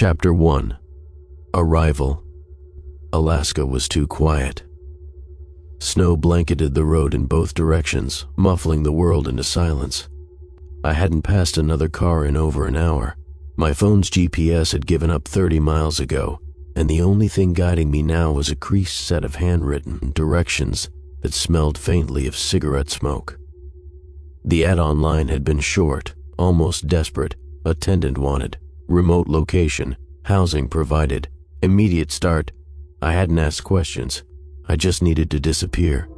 Chapter 1. Arrival. Alaska was too quiet. Snow blanketed the road in both directions, muffling the world into silence. I hadn't passed another car in over an hour. My phone's GPS had given up 30 miles ago, and the only thing guiding me now was a creased set of handwritten directions that smelled faintly of cigarette smoke. The ad online had been short, almost desperate. Attendant wanted, remote location, housing provided, immediate start. I hadn't asked questions. I just needed to disappear.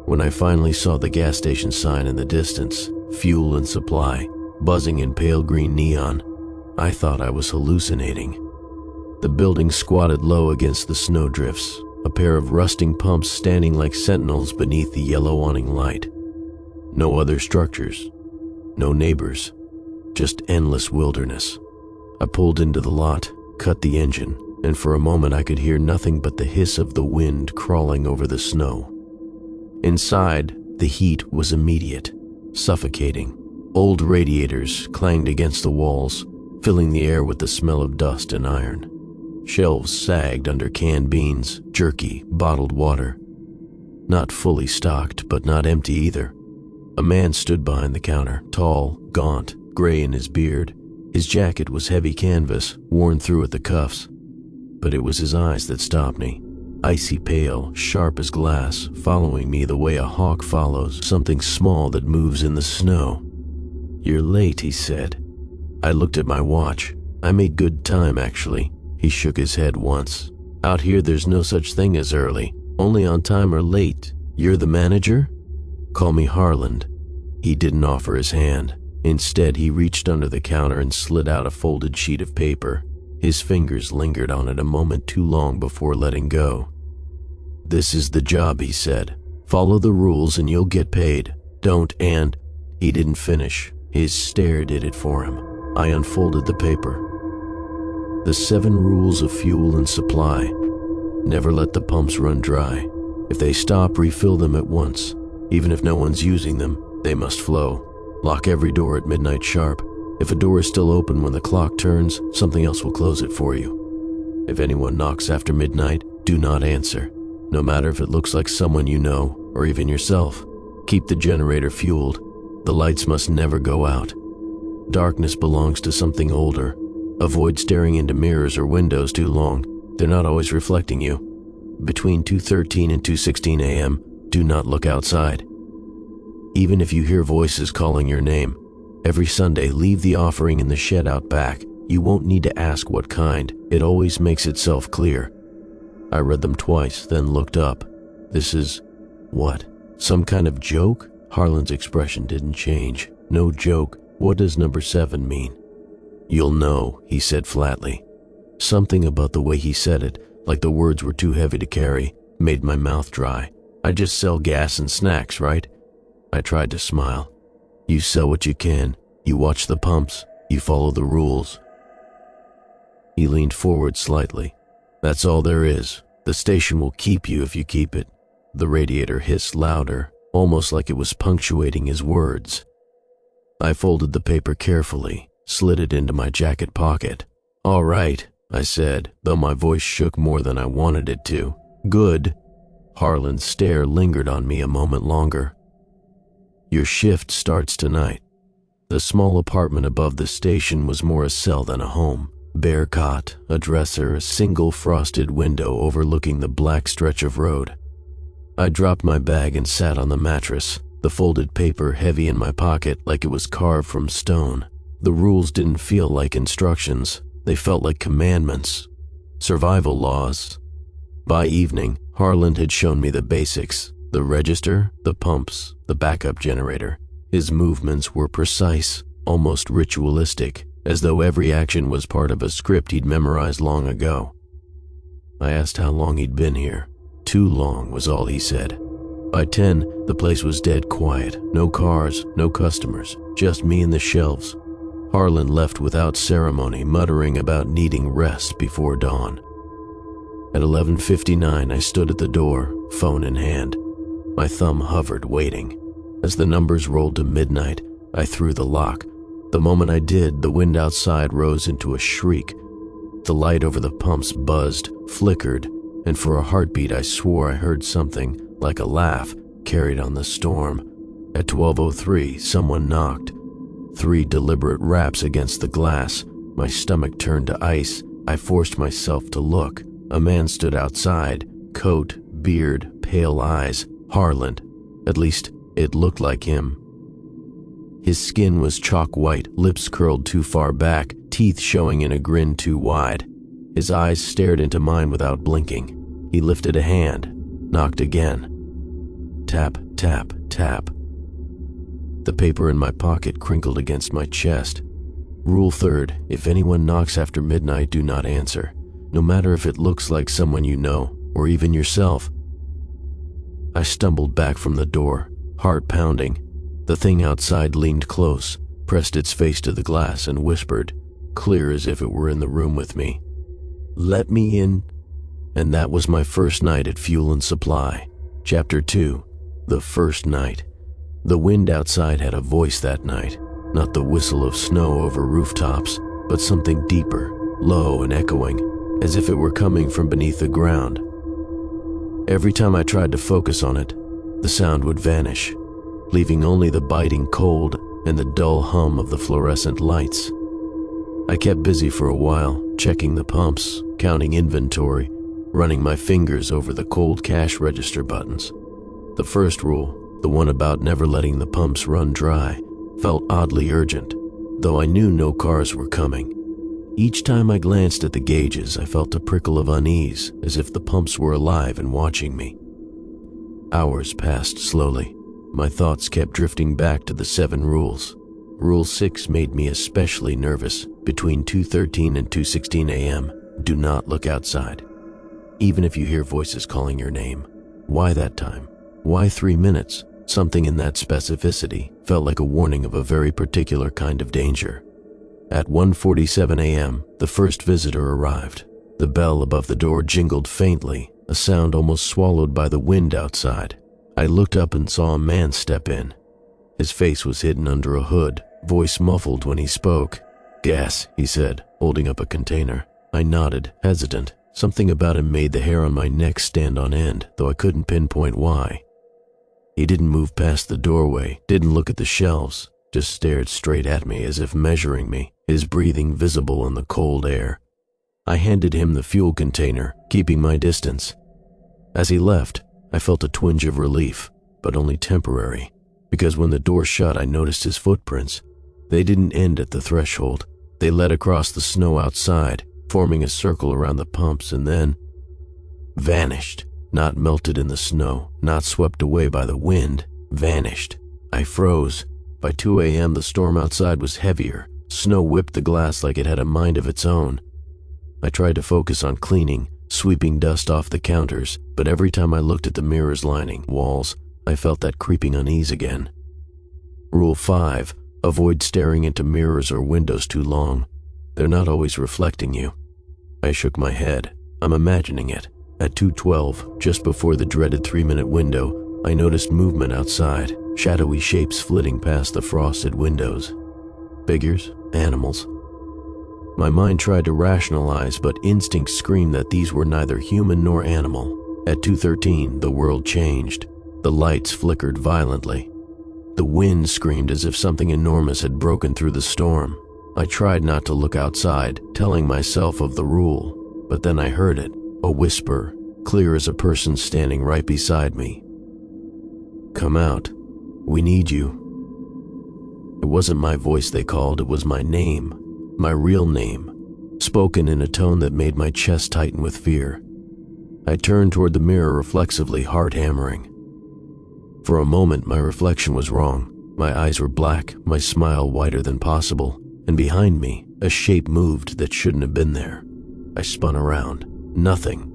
When I finally saw the gas station sign in the distance, fuel and supply, buzzing in pale green neon, I thought I was hallucinating. The building squatted low against the snowdrifts, a pair of rusting pumps standing like sentinels beneath the yellow awning light. No other structures, no neighbors, just endless wilderness. I pulled into the lot, cut the engine, and for a moment I could hear nothing but the hiss of the wind crawling over the snow. Inside, the heat was immediate, suffocating. Old radiators clanged against the walls, filling the air with the smell of dust and iron. Shelves sagged under canned beans, jerky, bottled water. Not fully stocked, but not empty either. A man stood behind the counter, tall, gaunt, gray in his beard. His jacket was heavy canvas, worn through at the cuffs. But it was his eyes that stopped me. Icy pale, sharp as glass, following me the way a hawk follows something small that moves in the snow. "You're late," he said. I looked at my watch. I made good time, actually. He shook his head once. "Out here there's no such thing as early, only on time or late. You're the manager? Call me Harland." He didn't offer his hand. Instead, he reached under the counter and slid out a folded sheet of paper. His fingers lingered on it a moment too long before letting go. "This is the job," he said. "Follow the rules and you'll get paid. Don't and—" He didn't finish. His stare did it for him. I unfolded the paper. The 7 rules of fuel and supply. Never let the pumps run dry. If they stop, refill them at once. Even if no one's using them, they must flow. Lock every door at midnight sharp. If a door is still open when the clock turns, something else will close it for you. If anyone knocks after midnight, do not answer, no matter if it looks like someone you know or even yourself. Keep the generator fueled. The lights must never go out. Darkness belongs to something older. Avoid staring into mirrors or windows too long. They're not always reflecting you. Between 2:13 and 2:16 a.m., do not look outside. Even if you hear voices calling your name, every Sunday leave the offering in the shed out back. You won't need to ask what kind. It always makes itself clear. I read them twice, then looked up. This is... what? Some kind of joke? Harlan's expression didn't change. No joke. What does number 7 mean? "You'll know," he said flatly. Something about the way he said it, like the words were too heavy to carry, made my mouth dry. I just sell gas and snacks, right? I tried to smile. "You sell what you can. You watch the pumps. You follow the rules." He leaned forward slightly. "That's all there is. The station will keep you if you keep it." The radiator hissed louder, almost like it was punctuating his words. I folded the paper carefully, slid it into my jacket pocket. "All right," I said, though my voice shook more than I wanted it to. "Good." Harlan's stare lingered on me a moment longer. "Your shift starts tonight." The small apartment above the station was more a cell than a home. Bare cot, a dresser, a single frosted window overlooking the black stretch of road. I dropped my bag and sat on the mattress, the folded paper heavy in my pocket like it was carved from stone. The rules didn't feel like instructions. They felt like commandments. Survival laws. By evening, Harland had shown me the basics. The register, the pumps, the backup generator. His movements were precise, almost ritualistic, as though every action was part of a script he'd memorized long ago. I asked how long he'd been here. Too long was all he said. By 10, the place was dead quiet. No cars, no customers, just me and the shelves. Harland left without ceremony, muttering about needing rest before dawn. At 11:59, I stood at the door, phone in hand. My thumb hovered, waiting. As the numbers rolled to midnight, I threw the lock. The moment I did, the wind outside rose into a shriek. The light over the pumps buzzed, flickered, and for a heartbeat I swore I heard something like a laugh carried on the storm. At 12:03, someone knocked. 3 deliberate raps against the glass. My stomach turned to ice. I forced myself to look. A man stood outside, coat, beard, pale eyes, Harland. At least, it looked like him. His skin was chalk white, lips curled too far back, teeth showing in a grin too wide. His eyes stared into mine without blinking. He lifted a hand, knocked again. Tap, tap, tap. The paper in my pocket crinkled against my chest. Rule 3rd, if anyone knocks after midnight, do not answer, no matter if it looks like someone you know, or even yourself. I stumbled back from the door, heart pounding. The thing outside leaned close, pressed its face to the glass, and whispered, clear as if it were in the room with me, "Let me in." And that was my first night at Fuel and Supply. Chapter 2, The First Night. The wind outside had a voice that night, not the whistle of snow over rooftops, but something deeper, low and echoing, as if it were coming from beneath the ground. Every time I tried to focus on it, the sound would vanish, leaving only the biting cold and the dull hum of the fluorescent lights. I kept busy for a while, checking the pumps, counting inventory, running my fingers over the cold cash register buttons. The first rule, the one about never letting the pumps run dry, felt oddly urgent, though I knew no cars were coming. Each time I glanced at the gauges, I felt a prickle of unease, as if the pumps were alive and watching me. Hours passed slowly. My thoughts kept drifting back to the 7 rules. Rule 6 made me especially nervous. Between 2:13 and 2:16 a.m., do not look outside. Even if you hear voices calling your name. Why that time? Why 3 minutes? Something in that specificity felt like a warning of a very particular kind of danger. At 1:47 a.m., the first visitor arrived. The bell above the door jingled faintly, a sound almost swallowed by the wind outside. I looked up and saw a man step in. His face was hidden under a hood, voice muffled when he spoke. "Gas," he said, holding up a container. I nodded, hesitant. Something about him made the hair on my neck stand on end, though I couldn't pinpoint why. He didn't move past the doorway, didn't look at the shelves, just stared straight at me as if measuring me, his breathing visible in the cold air. I handed him the fuel container, keeping my distance. As he left, I felt a twinge of relief, but only temporary, because when the door shut, I noticed his footprints. They didn't end at the threshold. They led across the snow outside, forming a circle around the pumps, and then vanished. Not melted in the snow, not swept away by the wind, vanished. I froze. By 2 a.m., the storm outside was heavier. Snow whipped the glass like it had a mind of its own. I tried to focus on cleaning, sweeping dust off the counters, but every time I looked at the mirrors lining walls, I felt that creeping unease again. Rule 5. Avoid staring into mirrors or windows too long. They're not always reflecting you. I shook my head. I'm imagining it. At 2:12, just before the dreaded 3-minute window, I noticed movement outside, shadowy shapes flitting past the frosted windows. Figures, animals. My mind tried to rationalize, but instinct screamed that these were neither human nor animal. At 2:13, the world changed. The lights flickered violently. The wind screamed as if something enormous had broken through the storm. I tried not to look outside, telling myself of the rule, but then I heard it, a whisper, clear as a person standing right beside me. "Come out. We need you." It wasn't my voice they called, it was my name, my real name, spoken in a tone that made my chest tighten with fear. I turned toward the mirror reflexively, heart hammering. For a moment, my reflection was wrong. My eyes were black, my smile wider than possible, and behind me, a shape moved that shouldn't have been there. I spun around. Nothing.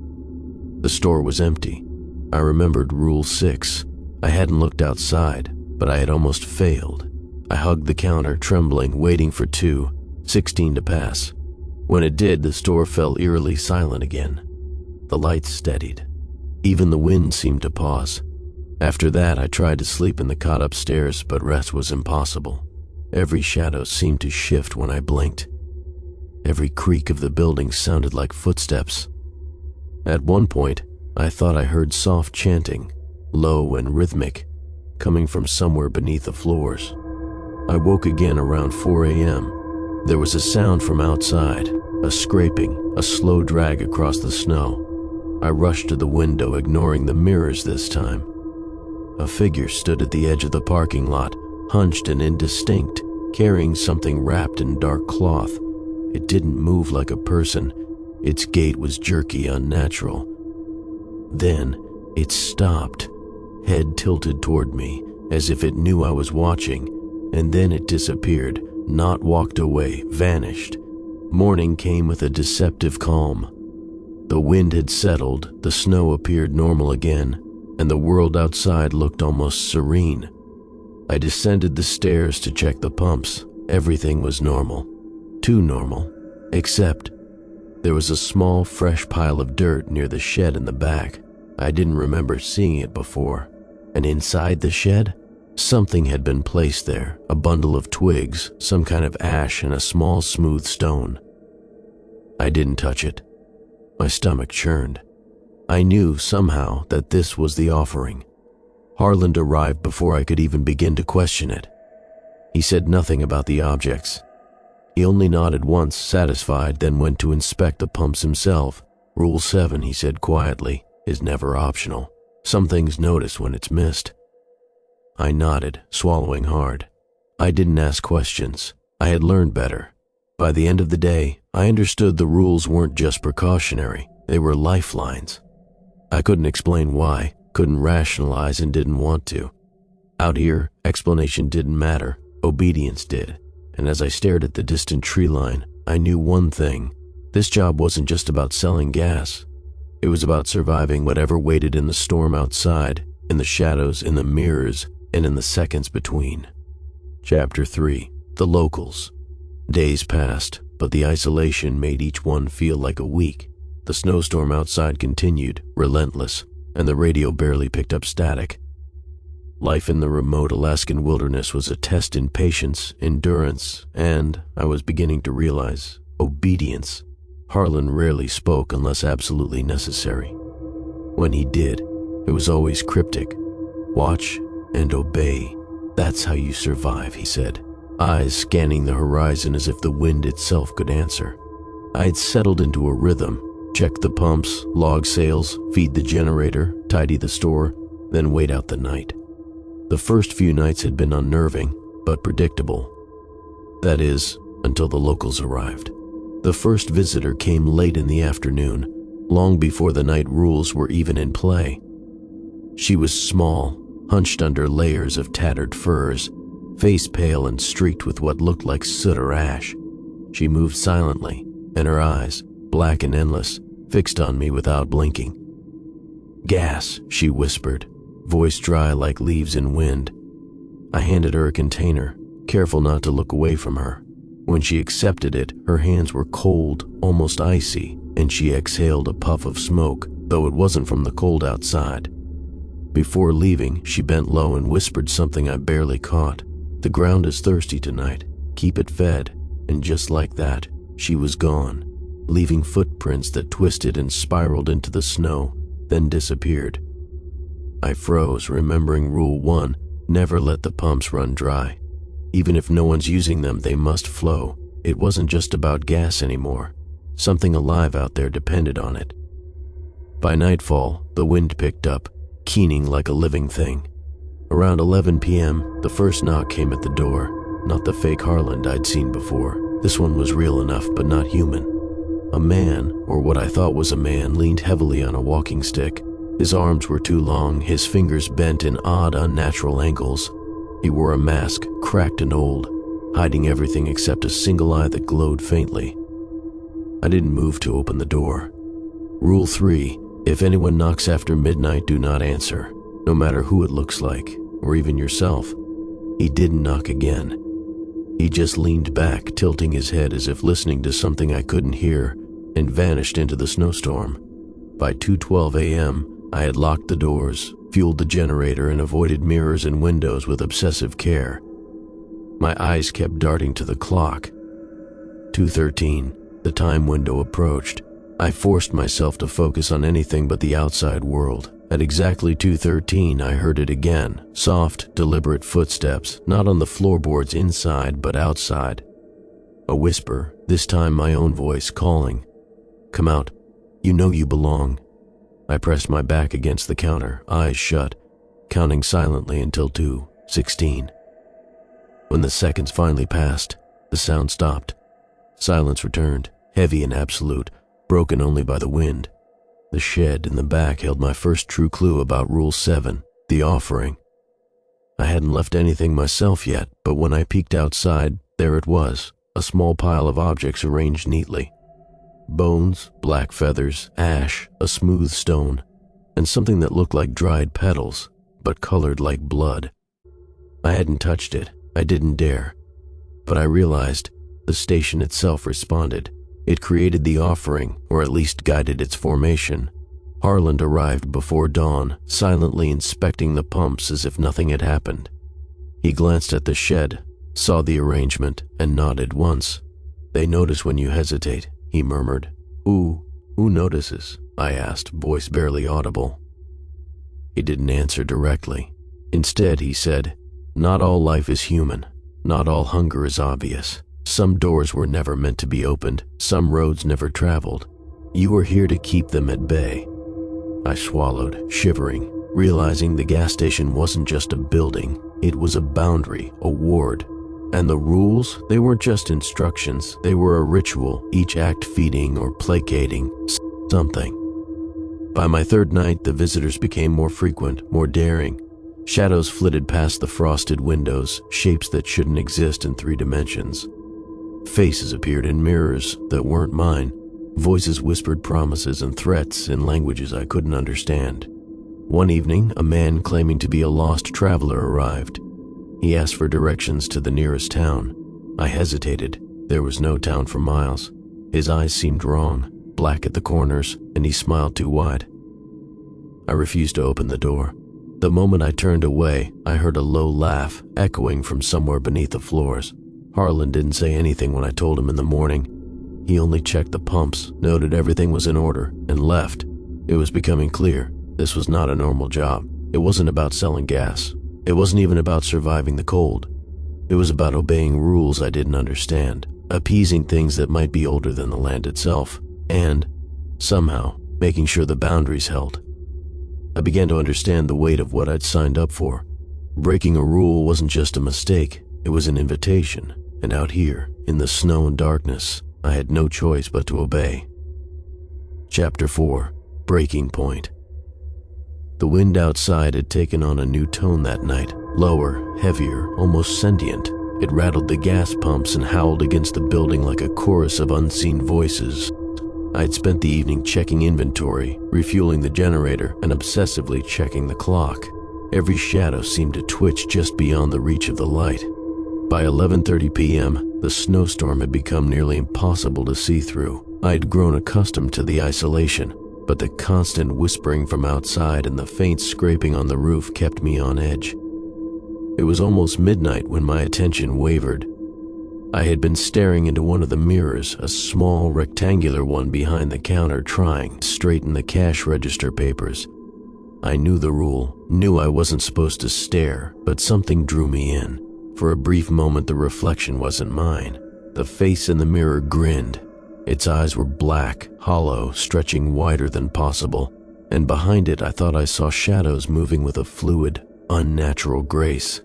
The store was empty. I remembered Rule 6. I hadn't looked outside, but I had almost failed. I hugged the counter, trembling, waiting for 2:16 to pass. When it did, the store fell eerily silent again. The lights steadied. Even the wind seemed to pause. After that, I tried to sleep in the cot upstairs, but rest was impossible. Every shadow seemed to shift when I blinked. Every creak of the building sounded like footsteps. At one point, I thought I heard soft chanting, low and rhythmic, coming from somewhere beneath the floors. I woke again around 4 a.m. There was a sound from outside, a scraping, a slow drag across the snow. I rushed to the window, ignoring the mirrors this time. A figure stood at the edge of the parking lot, hunched and indistinct, carrying something wrapped in dark cloth. It didn't move like a person. Its gait was jerky, unnatural. Then it stopped, head tilted toward me, as if it knew I was watching, and then it disappeared, not walked away, vanished. Morning came with a deceptive calm. The wind had settled, the snow appeared normal again, and the world outside looked almost serene. I descended the stairs to check the pumps. Everything was normal. Too normal. Except there was a small, fresh pile of dirt near the shed in the back. I didn't remember seeing it before. And inside the shed, something had been placed there, a bundle of twigs, some kind of ash, and a small, smooth stone. I didn't touch it. My stomach churned. I knew somehow that this was the offering. Harland arrived before I could even begin to question it. He said nothing about the objects. He only nodded once, satisfied, then went to inspect the pumps himself. Rule 7, he said quietly, is never optional. Some things notice when it's missed. I nodded, swallowing hard. I didn't ask questions. I had learned better. By the end of the day, I understood the rules weren't just precautionary. They were lifelines. I couldn't explain why, couldn't rationalize, and didn't want to. Out here, explanation didn't matter. Obedience did. And as I stared at the distant tree line, I knew one thing. This job wasn't just about selling gas. It was about surviving whatever waited in the storm outside, in the shadows, in the mirrors, and in the seconds between. Chapter 3. The Locals. Days passed, but the isolation made each one feel like a week. The snowstorm outside continued, relentless, and the radio barely picked up static. Life in the remote Alaskan wilderness was a test in patience, endurance, and, I was beginning to realize, obedience. Harlan rarely spoke unless absolutely necessary. When he did, it was always cryptic. Watch and obey. That's how you survive, he said, eyes scanning the horizon as if the wind itself could answer. I had settled into a rhythm. Check the pumps, log sales, feed the generator, tidy the store, then wait out the night. The first few nights had been unnerving, but predictable. That is, until the locals arrived. The first visitor came late in the afternoon, long before the night rules were even in play. She was small, hunched under layers of tattered furs, face pale and streaked with what looked like soot or ash. She moved silently, and her eyes, black and endless, fixed on me without blinking. "Gas," she whispered, voice dry like leaves in wind. I handed her a container, careful not to look away from her. When she accepted it, her hands were cold, almost icy, and she exhaled a puff of smoke, though it wasn't from the cold outside. Before leaving, she bent low and whispered something I barely caught. "The ground is thirsty tonight. Keep it fed." And just like that, she was gone, leaving footprints that twisted and spiraled into the snow, then disappeared. I froze, remembering Rule 1, never let the pumps run dry. Even if no one's using them, they must flow. It wasn't just about gas anymore. Something alive out there depended on it. By nightfall, the wind picked up, keening like a living thing. Around 11 p.m., the first knock came at the door. Not the fake Harland I'd seen before. This one was real enough, but not human. A man, or what I thought was a man, leaned heavily on a walking stick. His arms were too long, his fingers bent in odd, unnatural angles. He wore a mask, cracked and old, hiding everything except a single eye that glowed faintly. I didn't move to open the door. Rule 3, if anyone knocks after midnight, do not answer, no matter who it looks like, or even yourself. He didn't knock again. He just leaned back, tilting his head as if listening to something I couldn't hear, and vanished into the snowstorm. By 2:12 a.m., I had locked the doors, fueled the generator, and avoided mirrors and windows with obsessive care. My eyes kept darting to the clock. 2:13, The time window approached. I forced myself to focus on anything but the outside world. At exactly 2:13, I heard it again. Soft, deliberate footsteps, not on the floorboards inside, but outside. A whisper, this time my own voice, calling. "Come out. You know you belong." I pressed my back against the counter, eyes shut, counting silently until 2:16. When the seconds finally passed, the sound stopped. Silence returned, heavy and absolute, broken only by the wind. The shed in the back held my first true clue about Rule 7, the offering. I hadn't left anything myself yet, but when I peeked outside, there it was, a small pile of objects arranged neatly. Bones, black feathers, ash, a smooth stone, and something that looked like dried petals, but colored like blood. I hadn't touched it. I didn't dare. But I realized the station itself responded. It created the offering, or at least guided its formation. Harland arrived before dawn, silently inspecting the pumps as if nothing had happened. He glanced at the shed, saw the arrangement, and nodded once. "They notice when you hesitate," he murmured. Who notices?" I asked, voice barely audible. He didn't answer directly. Instead, he said, "Not all life is human. Not all hunger is obvious. Some doors were never meant to be opened. Some roads never traveled. You are here to keep them at bay." I swallowed, shivering, realizing the gas station wasn't just a building. It was a boundary, a ward. And the rules, they weren't just instructions. They were a ritual, each act feeding or placating something. By my third night, the visitors became more frequent, more daring. Shadows flitted past the frosted windows, shapes that shouldn't exist in 3 dimensions. Faces appeared in mirrors that weren't mine. Voices whispered promises and threats in languages I couldn't understand. One evening, a man claiming to be a lost traveler arrived. He asked for directions to the nearest town. I hesitated. There was no town for miles. His eyes seemed wrong, black at the corners, and he smiled too wide. I refused to open the door. The moment I turned away, I heard a low laugh echoing from somewhere beneath the floors. Harlan didn't say anything when I told him in the morning. He only checked the pumps, noted everything was in order, and left. It was becoming clear this was not a normal job. It wasn't about selling gas. It wasn't even about surviving the cold. It was about obeying rules I didn't understand, appeasing things that might be older than the land itself, and, somehow, making sure the boundaries held. I began to understand the weight of what I'd signed up for. Breaking a rule wasn't just a mistake, it was an invitation. And out here, in the snow and darkness, I had no choice but to obey. Chapter 4: Breaking Point. The wind outside had taken on a new tone that night, lower, heavier, almost sentient. It rattled the gas pumps and howled against the building like a chorus of unseen voices. I'd spent the evening checking inventory, refueling the generator, and obsessively checking the clock. Every shadow seemed to twitch just beyond the reach of the light. By 11:30 p.m., the snowstorm had become nearly impossible to see through. I'd grown accustomed to the isolation, but the constant whispering from outside and the faint scraping on the roof kept me on edge. It was almost midnight when my attention wavered. I had been staring into one of the mirrors, a small rectangular one behind the counter, trying to straighten the cash register papers. I knew the rule, knew I wasn't supposed to stare, but something drew me in. For a brief moment, the reflection wasn't mine. The face in the mirror grinned. Its eyes were black, hollow, stretching wider than possible, and behind it I thought I saw shadows moving with a fluid, unnatural grace.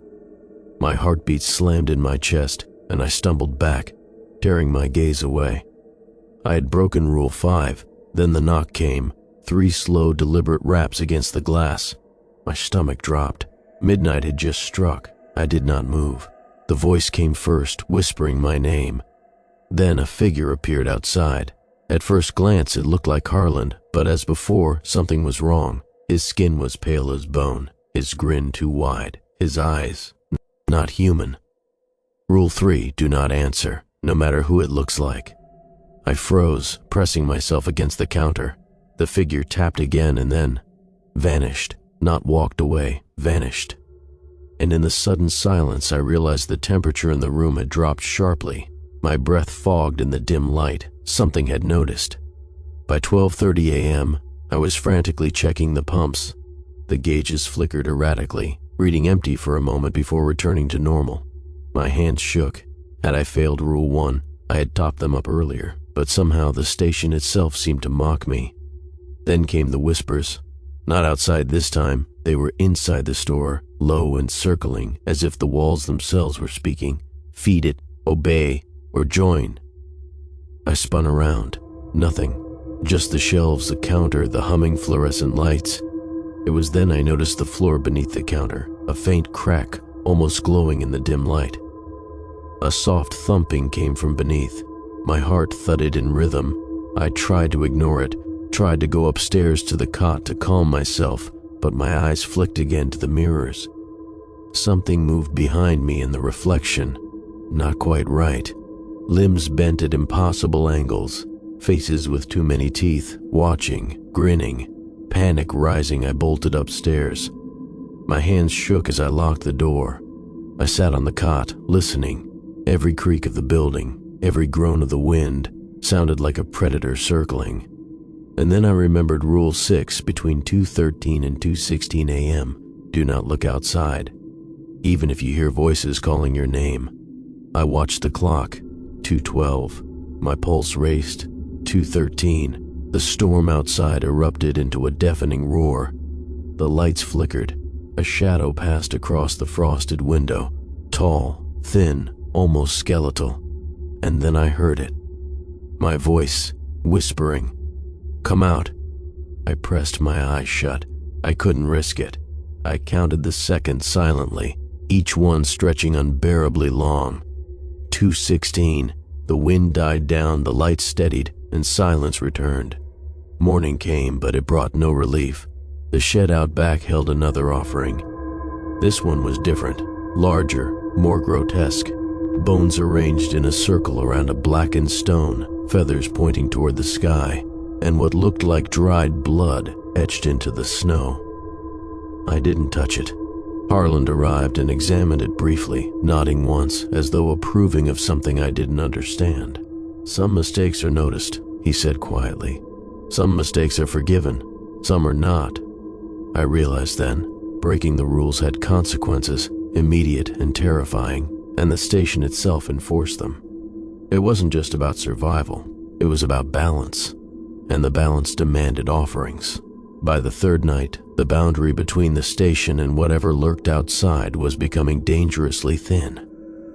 My heartbeat slammed in my chest, and I stumbled back, tearing my gaze away. I had broken Rule 5, then the knock came, 3 slow, deliberate raps against the glass. My stomach dropped. Midnight had just struck. I did not move. The voice came first, whispering my name. Then a figure appeared outside. At first glance, it looked like Harland, but as before, something was wrong. His skin was pale as bone, his grin too wide, his eyes not human. Rule 3, do not answer, no matter who it looks like. I froze, pressing myself against the counter. The figure tapped again and then vanished, not walked away, vanished. And in the sudden silence, I realized the temperature in the room had dropped sharply. My breath fogged in the dim light. something had noticed. By 12:30 a.m., I was frantically checking the pumps. The gauges flickered erratically, reading empty for a moment before returning to normal. My hands shook. Had I failed Rule 1, I had topped them up earlier, but somehow the station itself seemed to mock me. Then came the whispers. Not outside this time, they were inside the store, low and circling, as if the walls themselves were speaking. Feed it, obey, or join. I spun around. Nothing. Just the shelves, the counter, the humming fluorescent lights. It was then I noticed the floor beneath the counter, a faint crack, almost glowing in the dim light. A soft thumping came from beneath. My heart thudded in rhythm. I tried to ignore it, tried to go upstairs to the cot to calm myself, but my eyes flicked again to the mirrors. Something moved behind me in the reflection. Not quite right. Limbs bent at impossible angles, faces with too many teeth, watching, grinning. Panic rising, I bolted upstairs. My hands shook as I locked the door. I sat on the cot, listening. Every creak of the building, every groan of the wind, sounded like a predator circling. And then I remembered Rule 6 between 2:13 and 2:16 a.m. Do not look outside, even if you hear voices calling your name. I watched the clock. 2:12. My pulse raced. 2:13. The storm outside erupted into a deafening roar. The lights flickered. A shadow passed across the frosted window, tall, thin, almost skeletal. And then I heard it. My voice, whispering, "Come out." I pressed my eyes shut. I couldn't risk it. I counted the seconds silently, each one stretching unbearably long. 2:16. The wind died down, the lights steadied, and silence returned. Morning came, but it brought no relief. The shed out back held another offering. This one was different, larger, more grotesque. Bones arranged in a circle around a blackened stone, feathers pointing toward the sky, and what looked like dried blood etched into the snow. I didn't touch it. Harland arrived and examined it briefly, nodding once, as though approving of something I didn't understand. "Some mistakes are noticed," he said quietly. "Some mistakes are forgiven, some are not." I realized then, breaking the rules had consequences, immediate and terrifying, and the station itself enforced them. It wasn't just about survival, it was about balance, and the balance demanded offerings. By the third night, the boundary between the station and whatever lurked outside was becoming dangerously thin.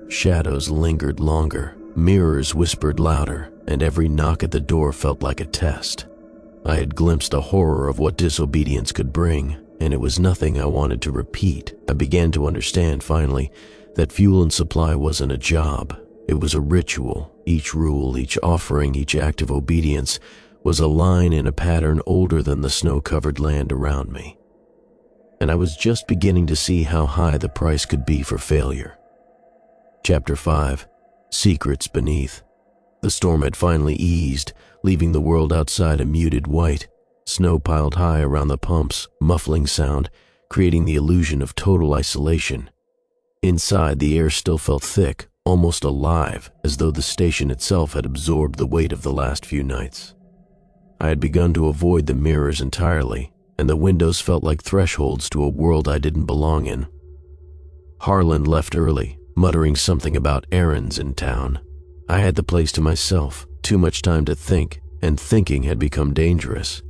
Shadows lingered longer, mirrors whispered louder, and every knock at the door felt like a test. I had glimpsed a horror of what disobedience could bring, and it was nothing I wanted to repeat. I began to understand, finally, that fuel and supply wasn't a job. It was a ritual. Each rule, each offering, each act of obedience was a line in a pattern older than the snow-covered land around me. And I was just beginning to see how high the price could be for failure. Chapter 5. Secrets Beneath. The storm had finally eased, leaving the world outside a muted white. Snow piled high around the pumps, muffling sound, creating the illusion of total isolation. Inside, the air still felt thick, almost alive, as though the station itself had absorbed the weight of the last few nights. I had begun to avoid the mirrors entirely, and the windows felt like thresholds to a world I didn't belong in. Harland left early, muttering something about errands in town. I had the place to myself, too much time to think, and thinking had become dangerous.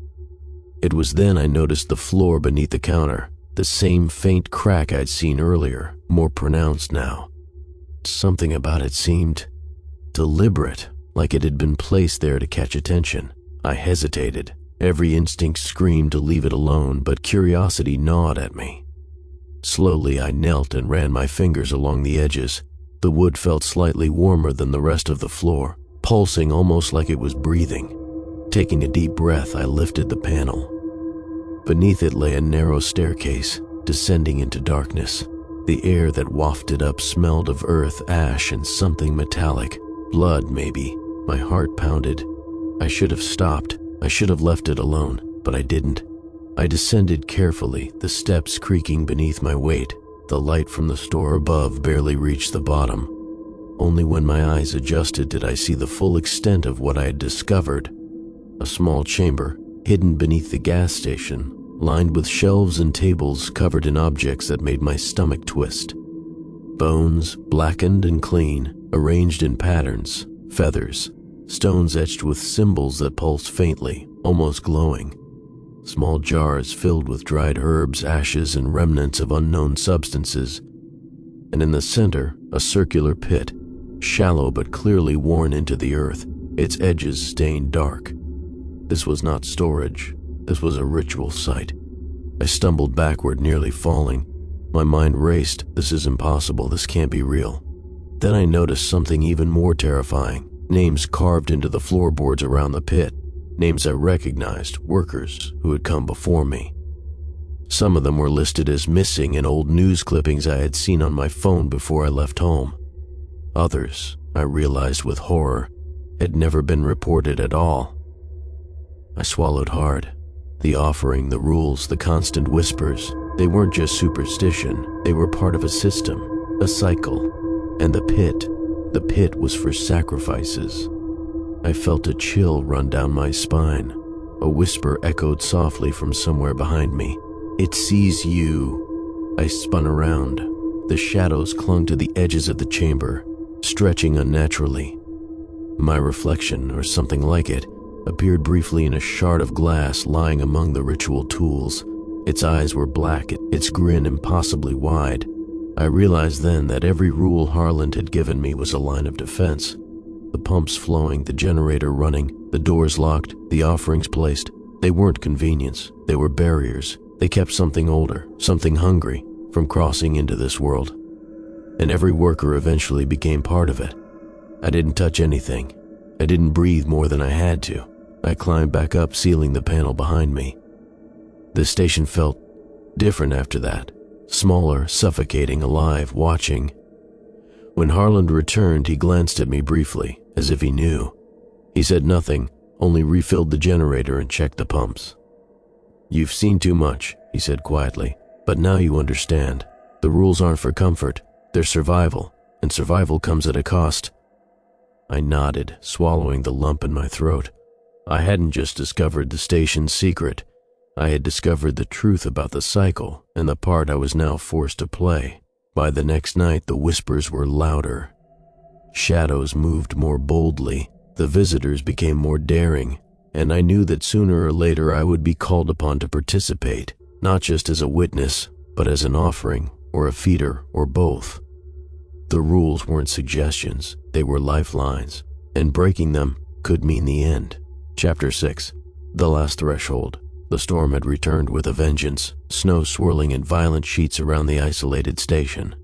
It was then I noticed the floor beneath the counter, the same faint crack I'd seen earlier, more pronounced now. Something about it seemed deliberate, like it had been placed there to catch attention. I hesitated. Every instinct screamed to leave it alone, but curiosity gnawed at me. Slowly, I knelt and ran my fingers along the edges. The wood felt slightly warmer than the rest of the floor, pulsing almost like it was breathing. Taking a deep breath, I lifted the panel. Beneath it lay a narrow staircase, descending into darkness. The air that wafted up smelled of earth, ash, and something metallic. Blood, maybe. My heart pounded. I should have stopped. I should have left it alone, but I didn't. I descended carefully, the steps creaking beneath my weight. The light from the store above barely reached the bottom. Only when my eyes adjusted did I see the full extent of what I had discovered. A small chamber, hidden beneath the gas station, lined with shelves and tables covered in objects that made my stomach twist. Bones, blackened and clean, arranged in patterns, feathers, stones etched with symbols that pulsed faintly, almost glowing. Small jars filled with dried herbs, ashes, and remnants of unknown substances. And in the center, a circular pit, shallow but clearly worn into the earth, its edges stained dark. This was not storage. This was a ritual site. I stumbled backward, nearly falling. My mind raced. This is impossible. This can't be real. Then I noticed something even more terrifying. Names carved into the floorboards around the pit. Names I recognized, workers who had come before me. Some of them were listed as missing in old news clippings I had seen on my phone before I left home. Others, I realized with horror, had never been reported at all. I swallowed hard. The offering, the rules, the constant whispers, they weren't just superstition. They were part of a system, a cycle. And the pit was for sacrifices. I felt a chill run down my spine. A whisper echoed softly from somewhere behind me. "It sees you." I spun around. The shadows clung to the edges of the chamber, stretching unnaturally. My reflection, or something like it, appeared briefly in a shard of glass lying among the ritual tools. Its eyes were black, its grin impossibly wide. I realized then that every rule Harland had given me was a line of defense. The pumps flowing, the generator running, the doors locked, the offerings placed. They weren't convenience. They were barriers. They kept something older, something hungry, from crossing into this world. And every worker eventually became part of it. I didn't touch anything. I didn't breathe more than I had to. I climbed back up, sealing the panel behind me. The station felt different after that. Smaller, suffocating, alive, watching. When Harland returned, he glanced at me briefly, as if he knew. He said nothing, only refilled the generator and checked the pumps. "You've seen too much," he said quietly, "but now you understand. The rules aren't for comfort, they're survival, and survival comes at a cost." I nodded, swallowing the lump in my throat. I hadn't just discovered the station's secret. I had discovered the truth about the cycle and the part I was now forced to play. By the next night, the whispers were louder. Shadows moved more boldly. The visitors became more daring, and I knew that sooner or later I would be called upon to participate, not just as a witness, but as an offering, or a feeder, or both. The rules weren't suggestions, they were lifelines, and breaking them could mean the end. Chapter 6. The Last Threshold. The storm had returned with a vengeance, snow swirling in violent sheets around the isolated station.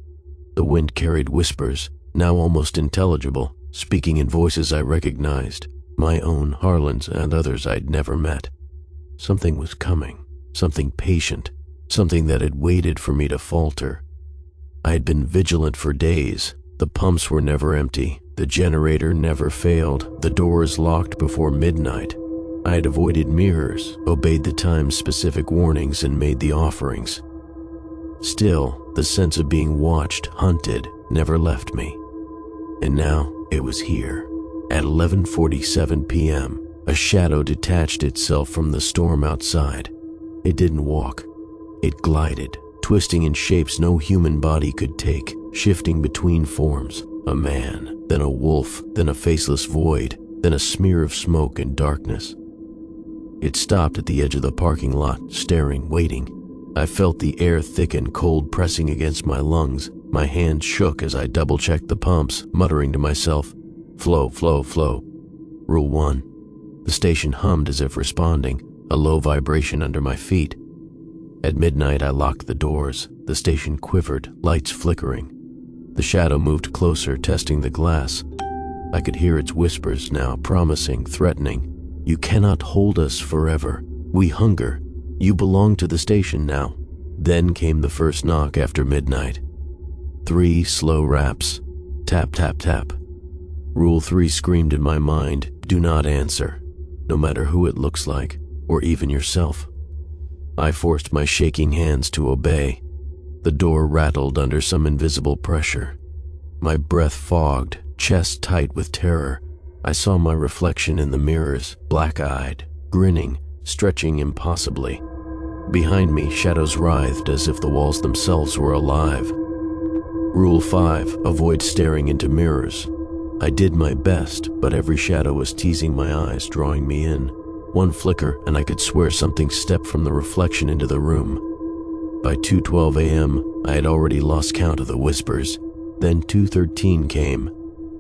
The wind carried whispers, now almost intelligible, speaking in voices I recognized, my own, Harland's, and others I'd never met. Something was coming, something patient, something that had waited for me to falter. I had been vigilant for days. The pumps were never empty, the generator never failed, the doors locked before midnight. I had avoided mirrors, obeyed the time-specific warnings, and made the offerings. Still, the sense of being watched, hunted, never left me. And now it was here. At 11:47 p.m., a shadow detached itself from the storm outside. It didn't walk. It glided, twisting in shapes no human body could take, shifting between forms. A man, then a wolf, then a faceless void, then a smear of smoke and darkness. It stopped at the edge of the parking lot, staring, waiting. I felt the air thicken, cold pressing against my lungs. My hand shook as I double-checked the pumps, muttering to myself, "Flow, flow, flow." Rule 1. The station hummed as if responding, a low vibration under my feet. At midnight, I locked the doors. The station quivered, lights flickering. The shadow moved closer, testing the glass. I could hear its whispers now, promising, threatening. "You cannot hold us forever. We hunger. You belong to the station now." Then came the first knock after midnight. 3 slow raps. Tap, tap, tap. Rule 3 screamed in my mind, "Do not answer, no matter who it looks like, or even yourself." I forced my shaking hands to obey. The door rattled under some invisible pressure. my breath fogged, chest tight with terror. I saw my reflection in the mirrors, black-eyed, grinning, stretching impossibly. Behind me, shadows writhed as if the walls themselves were alive. Rule 5, avoid staring into mirrors. I did my best, but every shadow was teasing my eyes, drawing me in. One flicker, and I could swear something stepped from the reflection into the room. By 2:12 a.m., I had already lost count of the whispers. Then 2:13 came,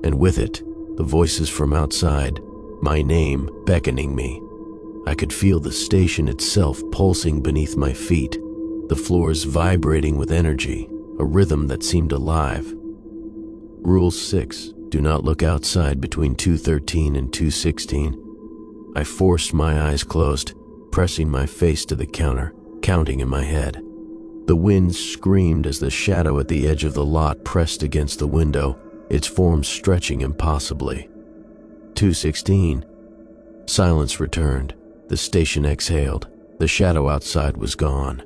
and with it, the voices from outside, my name beckoning me. I could feel the station itself pulsing beneath my feet, the floors vibrating with energy, a rhythm that seemed alive. Rule 6, do not look outside between 2:13 and 2:16. I forced my eyes closed, pressing my face to the counter, counting in my head. The wind screamed as the shadow at the edge of the lot pressed against the window, its form stretching impossibly. 2:16. Silence returned. The station exhaled. The shadow outside was gone.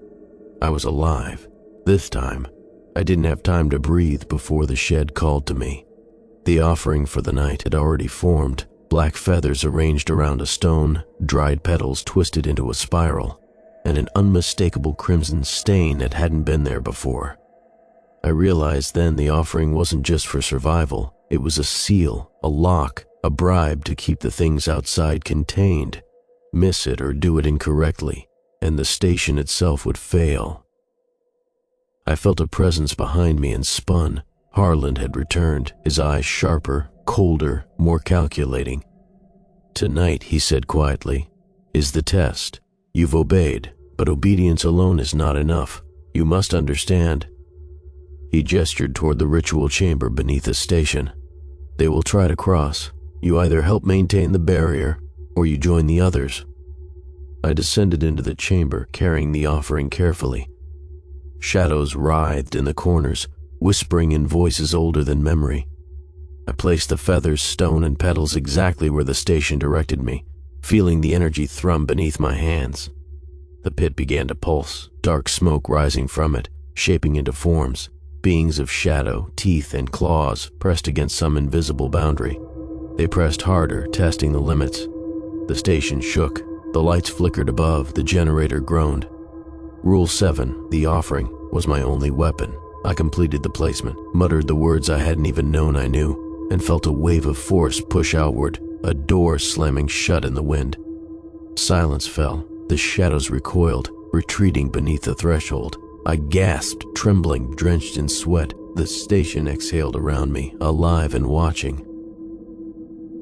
I was alive. This time, I didn't have time to breathe before the shed called to me. The offering for the night had already formed, black feathers arranged around a stone, dried petals twisted into a spiral, and an unmistakable crimson stain that hadn't been there before. I realized then the offering wasn't just for survival. It was a seal, a lock, a bribe to keep the things outside contained. Miss it or do it incorrectly, and the station itself would fail. I felt a presence behind me and spun. Harland had returned, his eyes sharper, colder, more calculating. "Tonight," he said quietly, "is the test. You've obeyed, but obedience alone is not enough. You must understand." He gestured toward the ritual chamber beneath the station. "They will try to cross. You either help maintain the barrier, or you join the others." I descended into the chamber, carrying the offering carefully. Shadows writhed in the corners, whispering in voices older than memory. I placed the feathers, stone, and petals exactly where the station directed me, feeling the energy thrum beneath my hands. The pit began to pulse, dark smoke rising from it, shaping into forms, beings of shadow, teeth, and claws pressed against some invisible boundary. They pressed harder, testing the limits. The station shook. The lights flickered above. The generator groaned. Rule 7, the offering, was my only weapon. I completed the placement, muttered the words I hadn't even known I knew, and felt a wave of force push outward, a door slamming shut in the wind. Silence fell. The shadows recoiled, retreating beneath the threshold. I gasped, trembling, drenched in sweat. The station exhaled around me, alive and watching.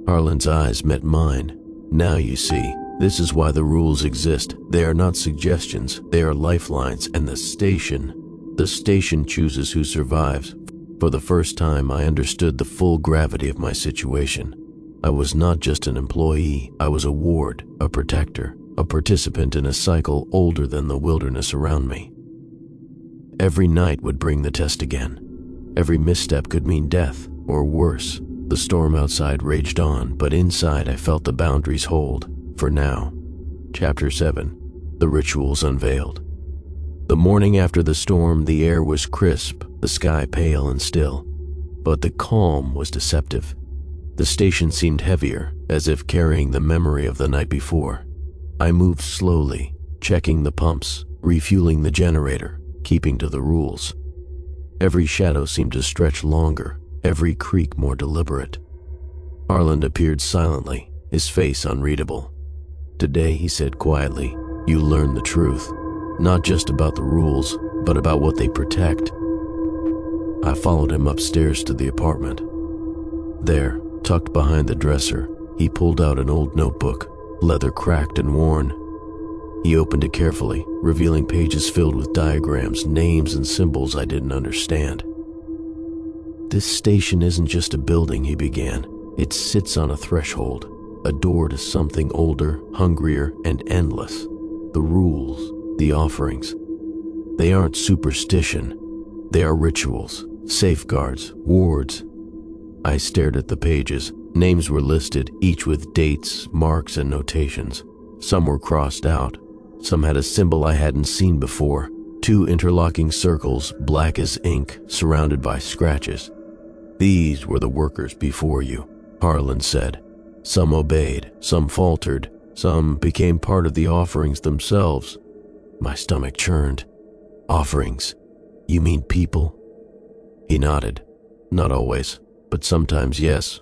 Harlan's eyes met mine. "Now you see, this is why the rules exist. They are not suggestions, they are lifelines, and the station chooses who survives." For the first time, I understood the full gravity of my situation. I was not just an employee, I was a ward, a protector, a participant in a cycle older than the wilderness around me. Every night would bring the test again. Every misstep could mean death, or worse. The storm outside raged on, but inside I felt the boundaries hold, for now. Chapter 7, The Rituals Unveiled. The morning after the storm, the air was crisp, the sky pale and still. But the calm was deceptive. The station seemed heavier, as if carrying the memory of the night before. I moved slowly, checking the pumps, refueling the generator, keeping to the rules. Every shadow seemed to stretch longer, every creak more deliberate. Harland appeared silently, his face unreadable. "Today," he said quietly, "you learn the truth, not just about the rules, but about what they protect." I followed him upstairs to the apartment. There, tucked behind the dresser, he pulled out an old notebook, leather cracked and worn. He opened it carefully, revealing pages filled with diagrams, names, and symbols I didn't understand. "This station isn't just a building," he began. "It sits on a threshold, a door to something older, hungrier, and endless. The rules, the offerings. They aren't superstition. They are rituals, safeguards, wards." I stared at the pages. Names were listed, each with dates, marks, and notations. Some were crossed out. Some had a symbol I hadn't seen before, 2 interlocking circles, black as ink, surrounded by scratches. These were the workers before you, Harlan said. Some obeyed, some faltered, some became part of the offerings themselves. My stomach churned. Offerings? You mean people? He nodded. Not always, but sometimes yes.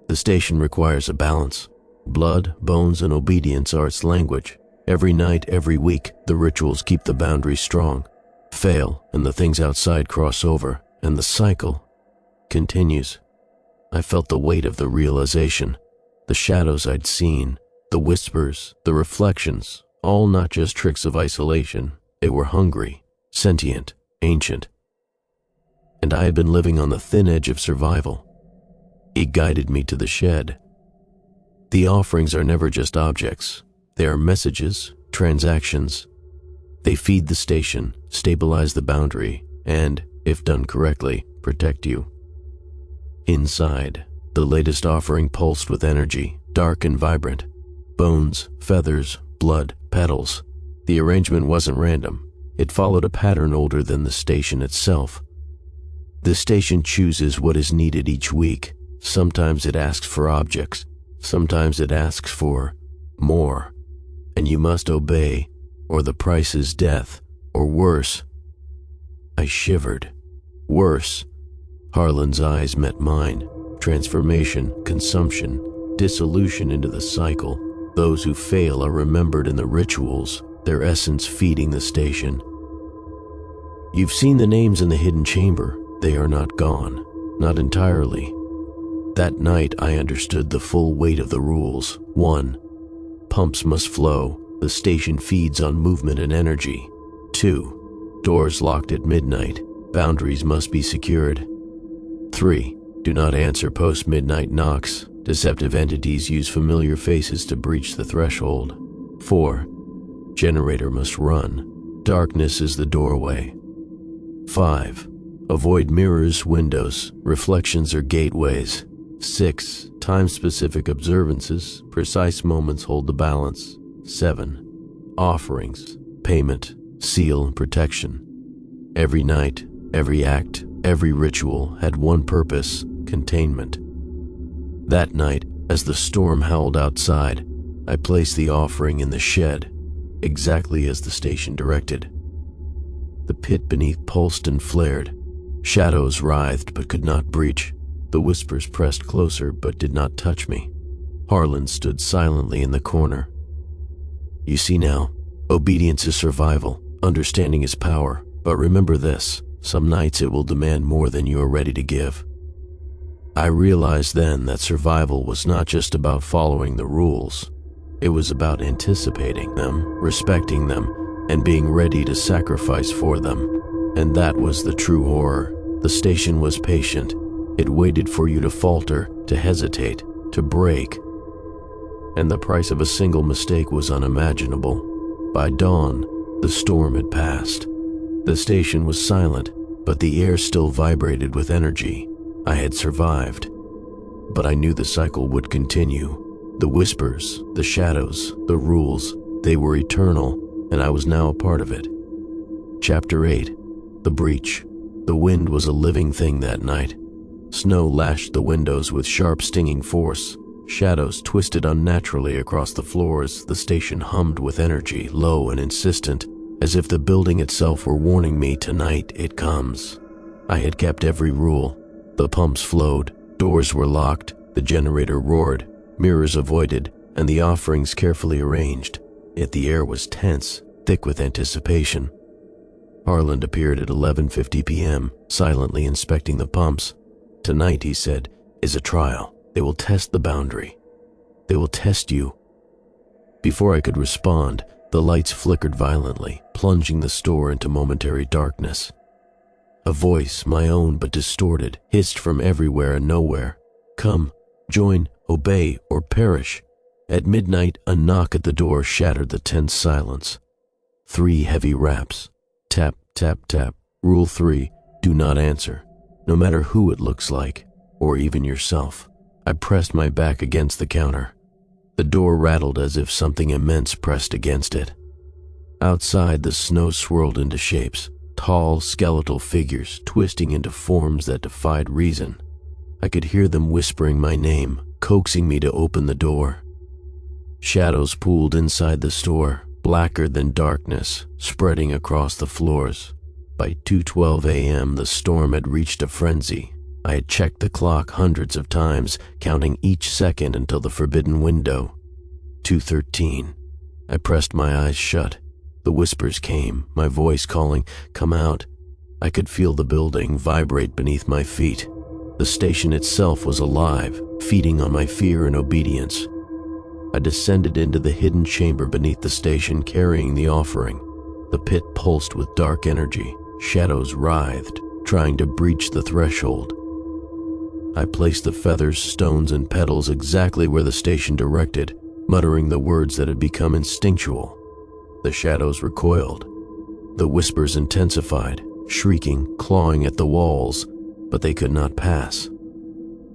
The station requires a balance. Blood, bones, and obedience are its language. Every night, every week, the rituals keep the boundaries strong. Fail, and the things outside cross over, and the cycle continues. I felt the weight of the realization. The shadows I'd seen, the whispers, the reflections, all not just tricks of isolation. They were hungry, sentient, ancient. And I had been living on the thin edge of survival. He guided me to the shed. The offerings are never just objects. They are messages, transactions. They feed the station, stabilize the boundary, and, if done correctly, protect you. Inside, the latest offering pulsed with energy, dark and vibrant. Bones, feathers, blood, petals. The arrangement wasn't random. It followed a pattern older than the station itself. The station chooses what is needed each week. Sometimes it asks for objects. Sometimes it asks for more. And you must obey, or the price is death, or worse. I shivered. Worse. Harlan's eyes met mine. Transformation, consumption, dissolution into the cycle. Those who fail are remembered in the rituals, their essence feeding the station. You've seen the names in the hidden chamber. They are not gone. Not entirely. That night I understood the full weight of the rules. 1. Pumps must flow. The station feeds on movement and energy. 2. Doors locked at midnight. Boundaries must be secured. 3. Do not answer post-midnight knocks. Deceptive entities use familiar faces to breach the threshold. 4. Generator must run. Darkness is the doorway. 5. Avoid mirrors, windows. Reflections are gateways. 6. Time-specific observances. Precise moments hold the balance. 7. Offerings. Payment. Seal. Protection. Every night, every act, every ritual had one purpose: containment. That night, as the storm howled outside, I placed the offering in the shed, exactly as the station directed. The pit beneath pulsed and flared. Shadows writhed but could not breach. The whispers pressed closer but did not touch me. Harlan stood silently in the corner. You see now, obedience is survival, understanding is power, but remember this, some nights it will demand more than you are ready to give. I realized then that survival was not just about following the rules. It was about anticipating them, respecting them, and being ready to sacrifice for them. And that was the true horror. The station was patient. It waited for you to falter, to hesitate, to break. And the price of a single mistake was unimaginable. By dawn, the storm had passed. The station was silent, but the air still vibrated with energy. I had survived. But I knew the cycle would continue. The whispers, the shadows, the rules, they were eternal, and I was now a part of it. Chapter 8. The Breach. The wind was a living thing that night. Snow lashed the windows with sharp, stinging force. Shadows twisted unnaturally across the floors. The station hummed with energy, low and insistent, as if the building itself were warning me, tonight it comes. I had kept every rule. The pumps flowed, doors were locked, the generator roared, mirrors avoided, and the offerings carefully arranged. Yet the air was tense, thick with anticipation. Harlan appeared at 11:50 p.m., silently inspecting the pumps. Tonight, he said, is a trial. They will test the boundary. They will test you. Before I could respond, the lights flickered violently, plunging the store into momentary darkness. A voice, my own but distorted, hissed from everywhere and nowhere. Come, join, obey, or perish. At midnight, a knock at the door shattered the tense silence. 3 heavy raps. Tap, tap, tap. Rule 3, do not answer, no matter who it looks like, or even yourself. I pressed my back against the counter. The door rattled as if something immense pressed against it. Outside, the snow swirled into shapes, tall, skeletal figures twisting into forms that defied reason. I could hear them whispering my name, coaxing me to open the door. Shadows pooled inside the store, blacker than darkness, spreading across the floors. By 2:12 a.m., the storm had reached a frenzy. I had checked the clock hundreds of times, counting each second until the forbidden window. 2:13. I pressed my eyes shut. The whispers came, my voice calling, "Come out." I could feel the building vibrate beneath my feet. The station itself was alive, feeding on my fear and obedience. I descended into the hidden chamber beneath the station, carrying the offering. The pit pulsed with dark energy. Shadows writhed, trying to breach the threshold. I placed the feathers, stones, and petals exactly where the station directed, muttering the words that had become instinctual. The shadows recoiled. The whispers intensified, shrieking, clawing at the walls, but they could not pass.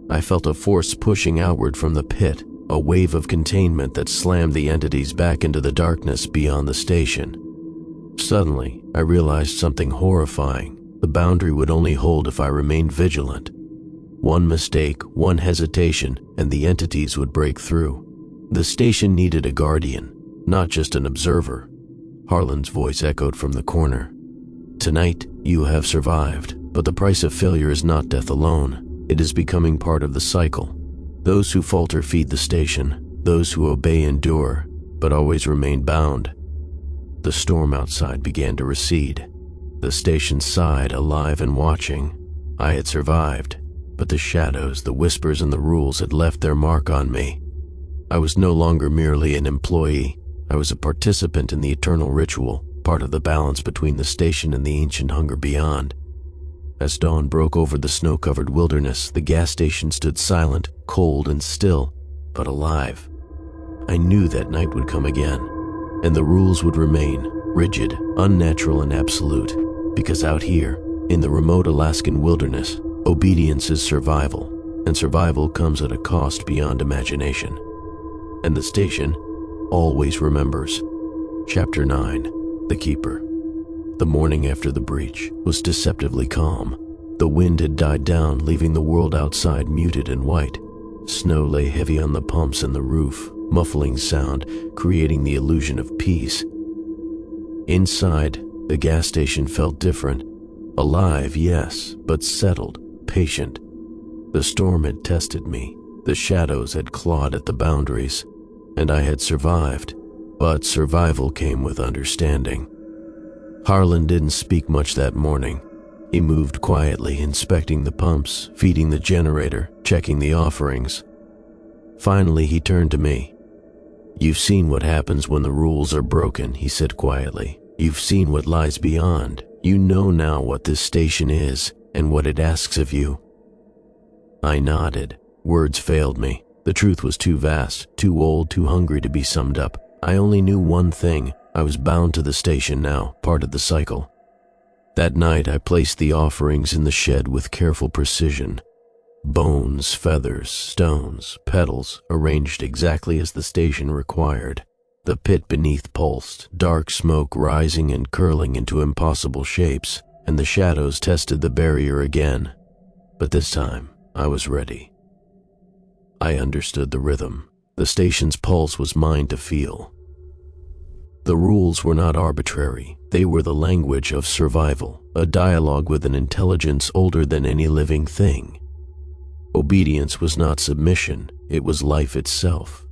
I felt a force pushing outward from the pit, a wave of containment that slammed the entities back into the darkness beyond the station. Suddenly, I realized something horrifying. The boundary would only hold if I remained vigilant. One mistake, one hesitation, and the entities would break through. The station needed a guardian, not just an observer. Harlan's voice echoed from the corner. "Tonight, you have survived, but the price of failure is not death alone. It is becoming part of the cycle. Those who falter feed the station. Those who obey endure, but always remain bound." The storm outside began to recede. The station sighed, alive and watching. I had survived, but the shadows, the whispers, and the rules had left their mark on me. I was no longer merely an employee. I was a participant in the eternal ritual, part of the balance between the station and the ancient hunger beyond. As dawn broke over the snow-covered wilderness, the gas station stood silent, cold and still, but alive. I knew that night would come again, and the rules would remain, rigid, unnatural, and absolute, because out here, in the remote Alaskan wilderness, obedience is survival, and survival comes at a cost beyond imagination. And the station always remembers. Chapter 9. The Keeper. The morning after the breach was deceptively calm. The wind had died down, leaving the world outside muted and white. Snow lay heavy on the pumps and the roof, muffling sound, creating the illusion of peace. Inside, the gas station felt different. Alive, yes, but settled, patient. The storm had tested me. The shadows had clawed at the boundaries, and I had survived. But survival came with understanding. Harlan didn't speak much that morning. He moved quietly, inspecting the pumps, feeding the generator, checking the offerings. Finally, he turned to me. "You've seen what happens when the rules are broken," he said quietly. "You've seen what lies beyond. You know now what this station is and what it asks of you." I nodded. Words failed me. The truth was too vast, too old, too hungry to be summed up. I only knew one thing. I was bound to the station now, part of the cycle. That night, I placed the offerings in the shed with careful precision. Bones, feathers, stones, petals, arranged exactly as the station required. The pit beneath pulsed, dark smoke rising and curling into impossible shapes, and the shadows tested the barrier again. But this time, I was ready. I understood the rhythm. The station's pulse was mine to feel. The rules were not arbitrary. They were the language of survival, a dialogue with an intelligence older than any living thing. Obedience was not submission, it was life itself.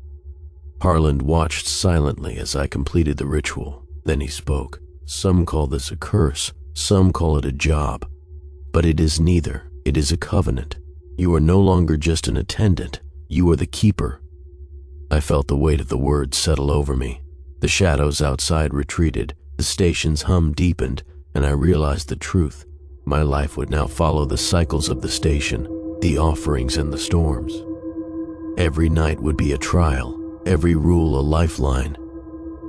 Harlan watched silently as I completed the ritual. Then he spoke. "Some call this a curse, some call it a job. But it is neither. It is a covenant. You are no longer just an attendant. You are the keeper." I felt the weight of the words settle over me. The shadows outside retreated, the station's hum deepened, and I realized the truth. My life would now follow the cycles of the station, the offerings and the storms. Every night would be a trial, every rule a lifeline.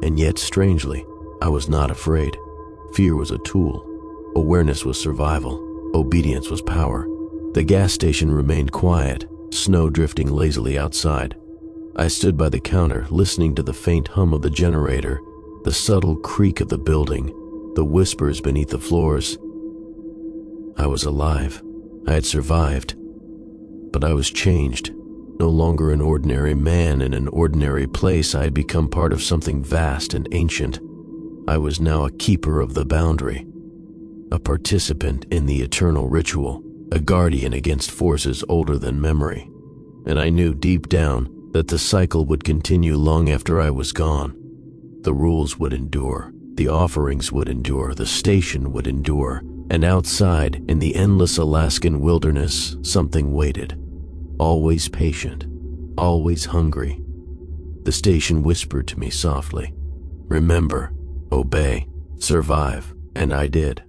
And yet, strangely, I was not afraid. Fear was a tool. Awareness was survival. Obedience was power. The gas station remained quiet, snow drifting lazily outside. I stood by the counter, listening to the faint hum of the generator, the subtle creak of the building, the whispers beneath the floors. I was alive. I had survived. But I was changed. No longer an ordinary man in an ordinary place, I had become part of something vast and ancient. I was now a keeper of the boundary, a participant in the eternal ritual, a guardian against forces older than memory. And I knew deep down that the cycle would continue long after I was gone. The rules would endure, the offerings would endure, the station would endure, and outside, in the endless Alaskan wilderness, something waited. Always patient, always hungry. The station whispered to me softly, "Remember, obey, survive," and I did.